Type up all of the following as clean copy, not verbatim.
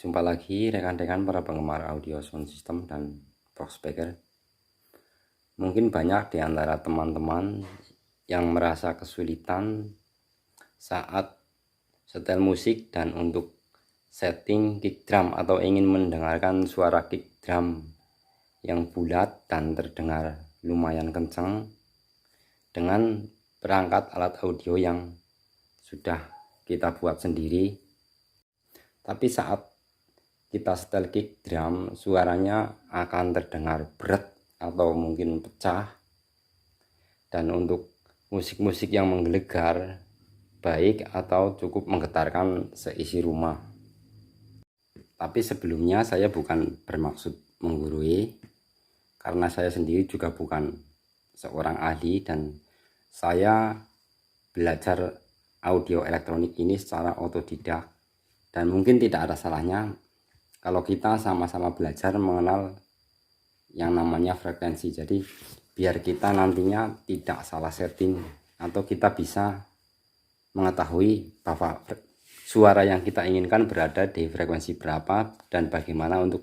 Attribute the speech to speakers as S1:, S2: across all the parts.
S1: Jumpa lagi rekan-rekan para penggemar audio sound system dan box speaker. Mungkin banyak di antara teman-teman yang merasa kesulitan saat setel musik dan untuk setting kick drum, atau ingin mendengarkan suara kick drum yang bulat dan terdengar lumayan kencang dengan perangkat alat audio yang sudah kita buat sendiri. Tapi saat kita setel kick drum, suaranya akan terdengar berat atau mungkin pecah. Dan untuk musik-musik yang menggelegar, baik atau cukup menggetarkan seisi rumah. Tapi sebelumnya saya bukan bermaksud menggurui, karena saya sendiri juga bukan seorang ahli dan saya belajar audio elektronik ini secara otodidak. Dan mungkin tidak ada salahnya kalau kita sama-sama belajar mengenal yang namanya frekuensi. Jadi biar kita nantinya tidak salah setting, atau kita bisa mengetahui bahwa suara yang kita inginkan berada di frekuensi berapa dan bagaimana untuk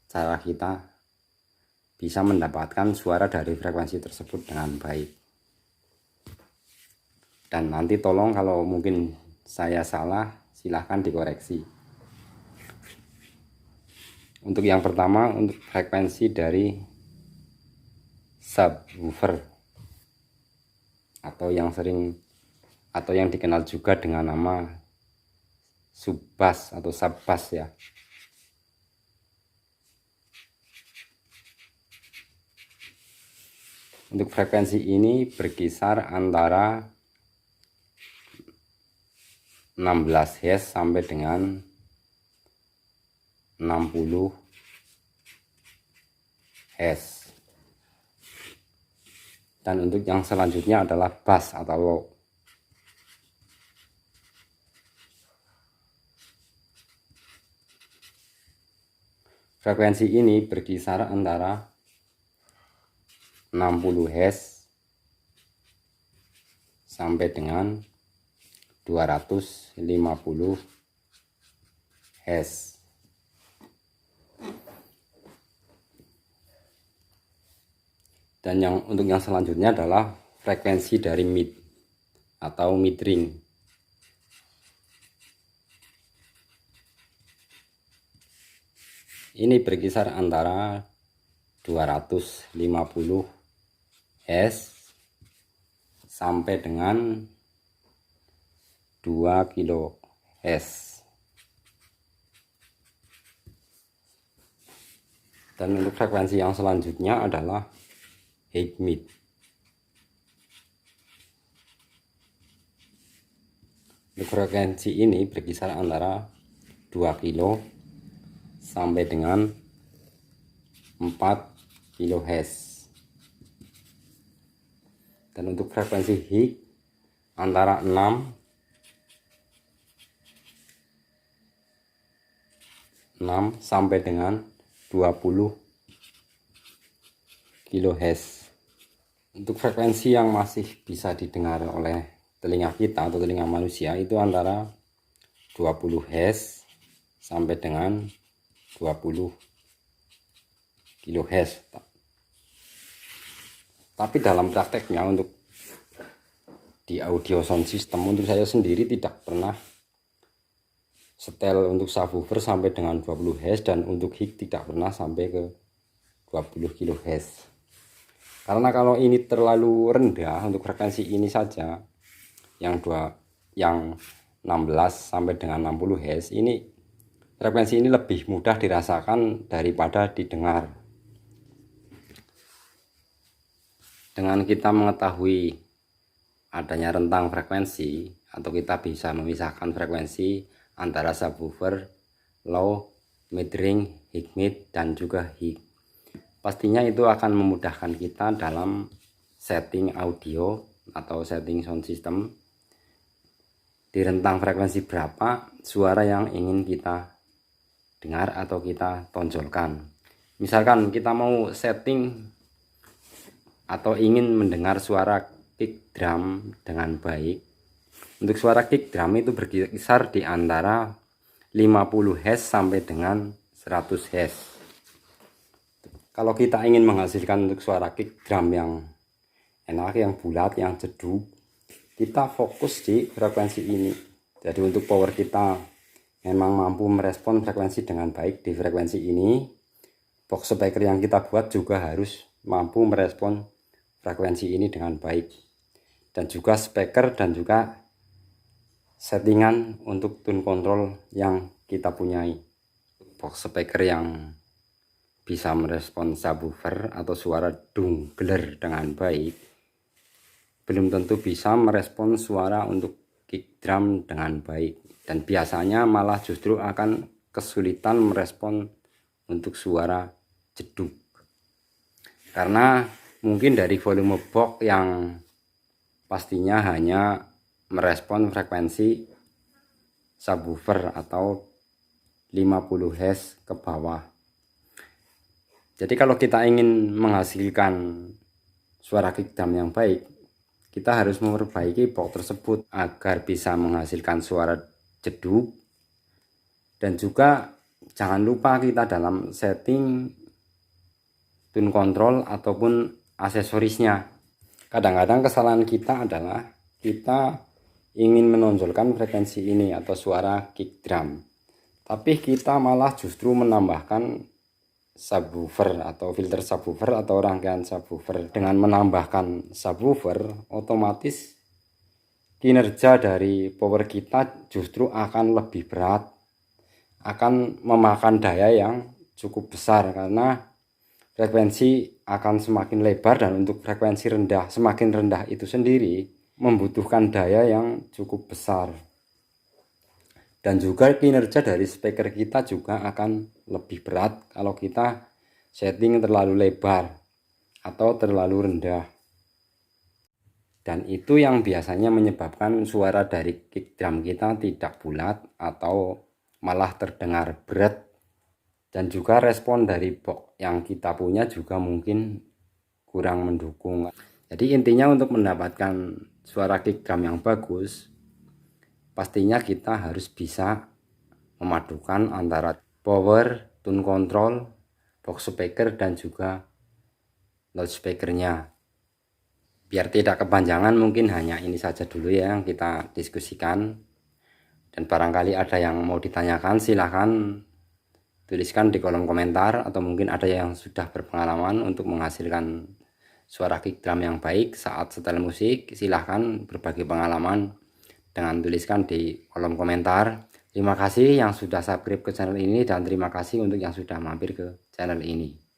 S1: cara kita bisa mendapatkan suara dari frekuensi tersebut dengan baik. Dan nanti tolong kalau mungkin saya salah, silahkan dikoreksi. Untuk yang pertama, untuk frekuensi dari subwoofer atau yang dikenal juga dengan nama subbass atau subbass ya. Untuk frekuensi ini berkisar antara 16 Hz sampai dengan 60 Hz. Dan untuk yang selanjutnya adalah bass atau low. Frekuensi ini berkisar antara 60 Hz sampai dengan 250 Hz. Dan untuk yang selanjutnya adalah frekuensi dari mid atau mid ring. Ini berkisar antara 250 Hz sampai dengan 2 kHz. Dan untuk frekuensi yang selanjutnya adalah high mid. Untuk frekuensi ini berkisar antara 2 kilo sampai dengan 4 kHz. Dan untuk frekuensi high antara 6 sampai dengan 20 kHz. Untuk frekuensi yang masih bisa didengar oleh telinga kita atau telinga manusia itu antara 20 Hz sampai dengan 20 kHz. Tapi dalam prakteknya untuk di audio sound system, untuk saya sendiri tidak pernah setel untuk subwoofer sampai dengan 20 Hz, dan untuk high tidak pernah sampai ke 20 kHz. Karena kalau ini terlalu rendah untuk frekuensi ini saja, yang 16 sampai dengan 60 Hz, ini frekuensi ini lebih mudah dirasakan daripada didengar. Dengan kita mengetahui adanya rentang frekuensi, atau kita bisa memisahkan frekuensi antara subwoofer, low, mid ring, high mid, dan juga high, pastinya itu akan memudahkan kita dalam setting audio atau setting sound system di rentang frekuensi berapa suara yang ingin kita dengar atau kita tonjolkan. Misalkan kita mau setting atau ingin mendengar suara kick drum dengan baik. Untuk suara kick drum itu berkisar di antara 5 50 Hz sampai dengan 100 Hz. Kalau kita ingin menghasilkan untuk suara kick drum yang enak, yang bulat, yang jeduk, kita fokus di frekuensi ini. Jadi untuk power kita memang mampu merespon frekuensi dengan baik di frekuensi ini, box speaker yang kita buat juga harus mampu merespon frekuensi ini dengan baik. Dan juga speaker dan juga settingan untuk tune control yang kita punyai. Box speaker yang bisa merespon subwoofer atau suara dungler dengan baik, belum tentu bisa merespon suara untuk kick drum dengan baik, dan biasanya malah justru akan kesulitan merespon untuk suara jeduk, karena mungkin dari volume box yang pastinya hanya merespon frekuensi subwoofer atau 50 Hz ke bawah. Jadi kalau kita ingin menghasilkan suara kick drum yang baik, kita harus memperbaiki box tersebut agar bisa menghasilkan suara jeduk. Dan juga jangan lupa kita dalam setting tune control ataupun aksesorisnya. Kadang-kadang kesalahan kita adalah kita ingin menonjolkan frekuensi ini atau suara kick drum, tapi kita malah justru menambahkan subwoofer atau filter subwoofer atau rangkaian subwoofer. Dengan menambahkan subwoofer, otomatis kinerja dari power kita justru akan lebih berat, akan memakan daya yang cukup besar, karena frekuensi akan semakin lebar, dan untuk frekuensi rendah, semakin rendah itu sendiri membutuhkan daya yang cukup besar. Dan juga kinerja dari speaker kita juga akan lebih berat kalau kita setting terlalu lebar atau terlalu rendah. Dan itu yang biasanya menyebabkan suara dari kick drum kita tidak bulat atau malah terdengar berat. Dan juga respon dari box yang kita punya juga mungkin kurang mendukung. Jadi intinya untuk mendapatkan suara kick drum yang bagus, pastinya kita harus bisa memadukan antara power, tune control, box speaker, dan juga loudspeakernya. Biar tidak kepanjangan, mungkin hanya ini saja dulu ya yang kita diskusikan. Dan barangkali ada yang mau ditanyakan, silahkan tuliskan di kolom komentar, atau mungkin ada yang sudah berpengalaman untuk menghasilkan suara kick drum yang baik saat setel musik. Silahkan berbagi pengalaman dengan tuliskan di kolom komentar. Terima kasih yang sudah subscribe ke channel ini, dan terima kasih untuk yang sudah mampir ke channel ini.